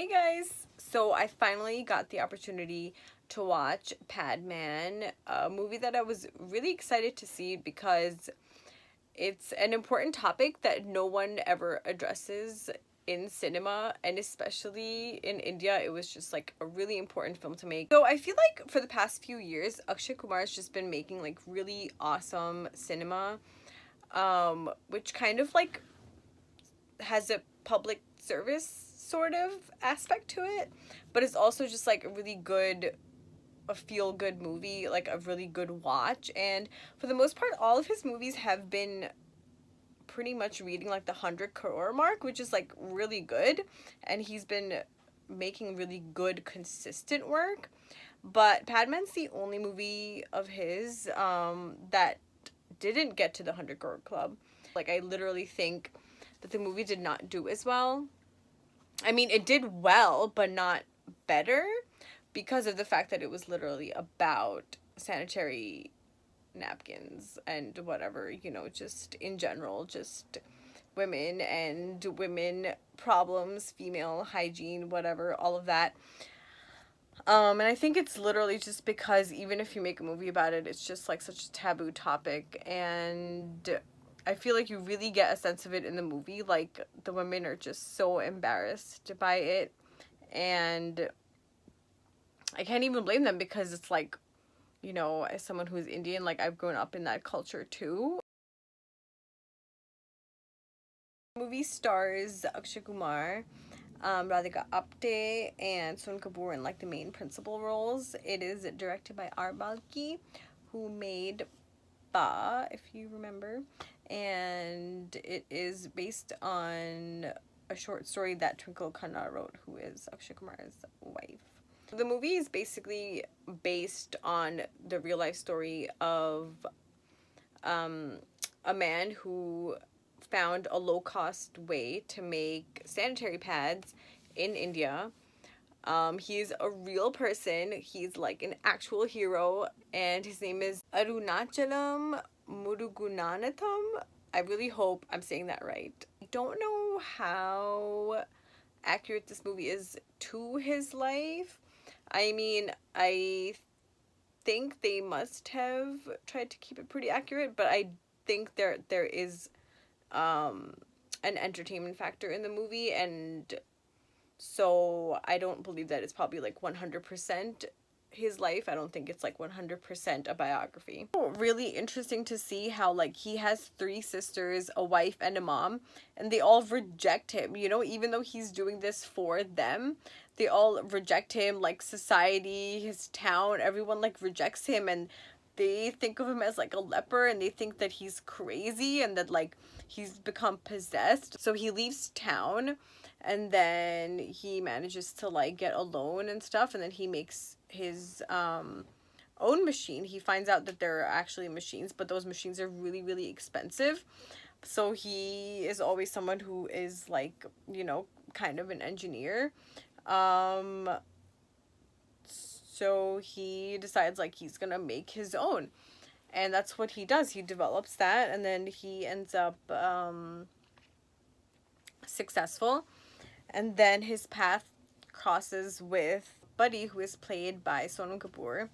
Hey guys! So I finally got the opportunity to watch Padman, a movie that I was really excited to see because it's an important topic that no one ever addresses in cinema, and especially in India. It was just like a really important film to make. So I feel like for the past few years, Akshay Kumar has just been making like really awesome cinema, which kind of like has a public service sort of aspect to it, but it's also just like a feel good movie, like a really good watch. And for the most part, all of his movies have been pretty much reading like the 100 crore mark, which is like really good. And he's been making really good, consistent work. But Padman's the only movie of his that didn't get to the 100 crore club. Like, I literally think that the movie did not do as well. I mean, it did well, but not better, because of the fact that it was literally about sanitary napkins and whatever, just in general, just women and women problems, female hygiene, whatever, all of that. And I think it's literally just because even if you make a movie about it, it's just like such a taboo topic, and I feel like you really get a sense of it in the movie. Like, the women are just so embarrassed by it, and I can't even blame them, because it's like, as someone who's Indian, like, I've grown up in that culture too. The movie stars Akshay Kumar, Radhika, Apte, and Sonam Kapoor in like the main principal roles. It is directed by Arbalki, who made Ba, if you remember, and it is based on a short story that Twinkle Khanna wrote, who is Akshay Kumar's wife. The movie is basically based on the real life story of a man who found a low cost way to make sanitary pads in India. He's a real person. He's like an actual hero, and his name is Arunachalam Muruganantham. I really hope I'm saying that right. I don't know how accurate this movie is to his life. I mean, I think they must have tried to keep it pretty accurate, but I think there is an entertainment factor in the movie, and so I don't believe that it's probably like 100% his life. I don't think it's like 100% a biography. Really interesting to see how like he has 3 sisters, a wife, and a mom, and they all reject him, even though he's doing this for them. They all reject him, like society, his town, everyone like rejects him, and they think of him as like a leper, and they think that he's crazy and that like he's become possessed. So he leaves town, and then he manages to like get a loan and stuff, and then he makes his own machine. He finds out that there are actually machines, but those machines are really, really expensive. So he is always someone who is like, kind of an engineer. So he decides like he's gonna make his own, and that's what he does. He develops that, and then he ends up successful, and then his path crosses with Buddy, who is played by Sonam Kapoor,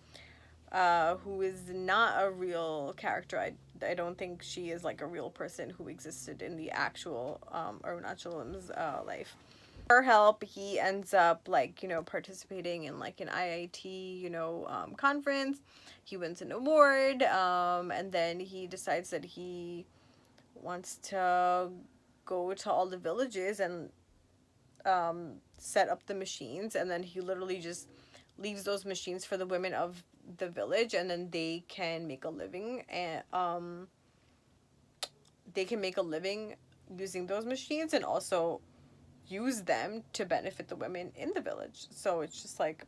who is not a real character. I don't think she is like a real person who existed in the actual Arunachalam's life. Her help, he ends up like, participating in like an IIT, conference. He wins an award, and then he decides that he wants to go to all the villages and set up the machines, and then he literally just leaves those machines for the women of the village, and then they can make a living, and they can make a living using those machines, and also use them to benefit the women in the village. So it's just like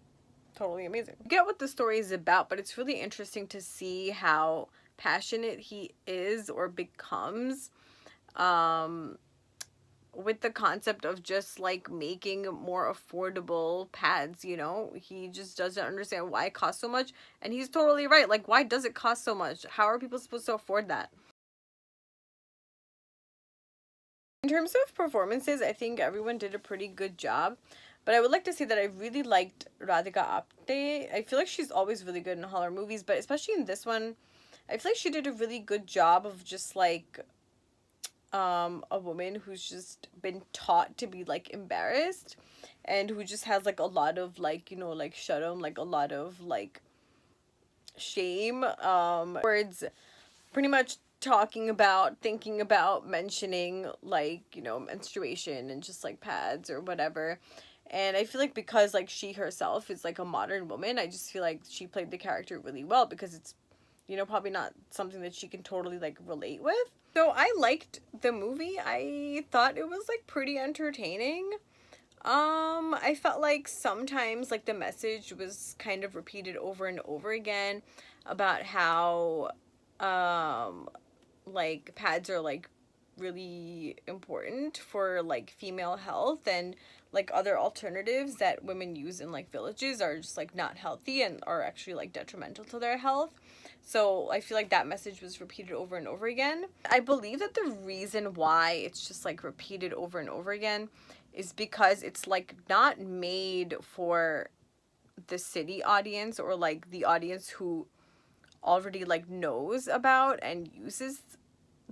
totally amazing. I get what the story is about, but it's really interesting to see how passionate he is or becomes with the concept of just like making more affordable pads. He just doesn't understand why it costs so much, and he's totally right. Like, why does it cost so much? How are people supposed to afford that? In terms of performances, I think everyone did a pretty good job. But I would like to say that I really liked Radhika Apte. I feel like she's always really good in horror movies, but especially in this one, I feel like she did a really good job of just like a woman who's just been taught to be like embarrassed, and who just has like a lot of like, you know, like shudam, like a lot of like shame, words, pretty much talking about, thinking about, mentioning like, you know, menstruation and just like pads or whatever. And I feel like because like she herself is like a modern woman, I just feel like she played the character really well, because it's, you know, probably not something that she can totally like relate with. So I liked the movie. I thought it was like pretty entertaining. I felt like sometimes like the message was kind of repeated over and over again about how like pads are like really important for like female health, and like other alternatives that women use in like villages are just like not healthy and are actually like detrimental to their health. So I feel like that message was repeated over and over again. I believe that the reason why it's just like repeated over and over again is because it's like not made for the city audience, or like the audience who already like knows about and uses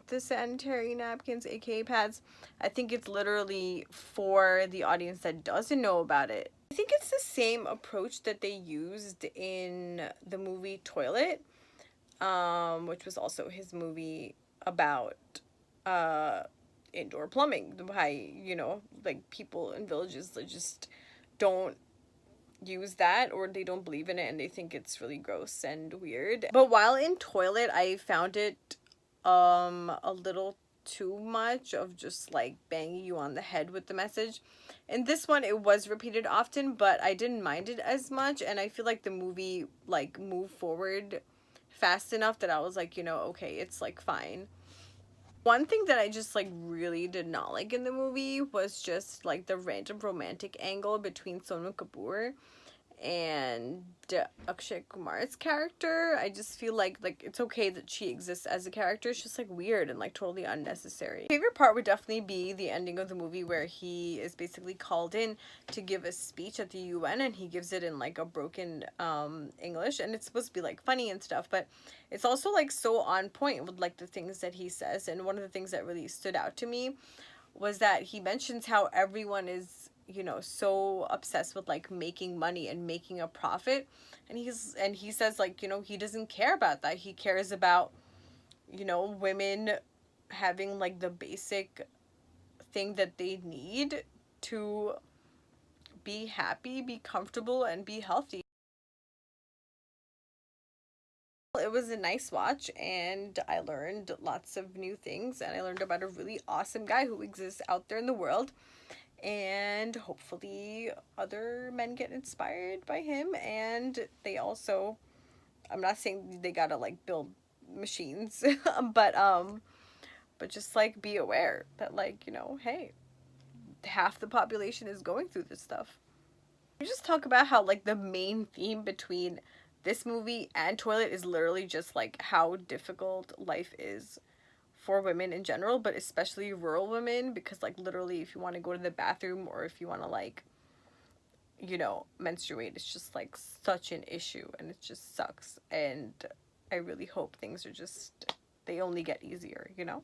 the sanitary napkins, aka pads. I think it's literally for the audience that doesn't know about it. I think it's the same approach that they used in the movie Toilet, which was also his movie about uh indoor plumbing. Why, you know, like people in villages that just don't use that, or they don't believe in it and they think it's really gross and weird. But while in Toilet, I found it a little too much of just like banging you on the head with the message. In this one, it was repeated often, but I didn't mind it as much, and I feel like the movie like moved forward fast enough that I was like, you know, okay, it's like fine. One thing that I just like really did not like in the movie was just like the random romantic angle between Sonam Kapoor and Akshay Kumar's character. I just feel like it's okay that she exists as a character. It's just like weird and like totally unnecessary. My favorite part would definitely be the ending of the movie, where he is basically called in to give a speech at the UN, and he gives it in like a broken English, and it's supposed to be like funny and stuff, but it's also like so on point with like the things that he says. And one of the things that really stood out to me was that he mentions how everyone is, you know, so obsessed with like making money and making a profit, and he says like, you know, he doesn't care about that. He cares about, you know, women having like the basic thing that they need to be happy, be comfortable, and be healthy. It was a nice watch, and I learned lots of new things, and I learned about a really awesome guy who exists out there in the world, and hopefully other men get inspired by him. And they also, I'm not saying they gotta like build machines, but just like be aware that, like, you know, hey, half the population is going through this stuff. We just talk about how like the main theme between this movie and Toilet is literally just like how difficult life is for women in general, but especially rural women, because like literally if you want to go to the bathroom, or if you want to like, you know, menstruate, it's just like such an issue, and it just sucks. And I really hope things are just, they only get easier, you know?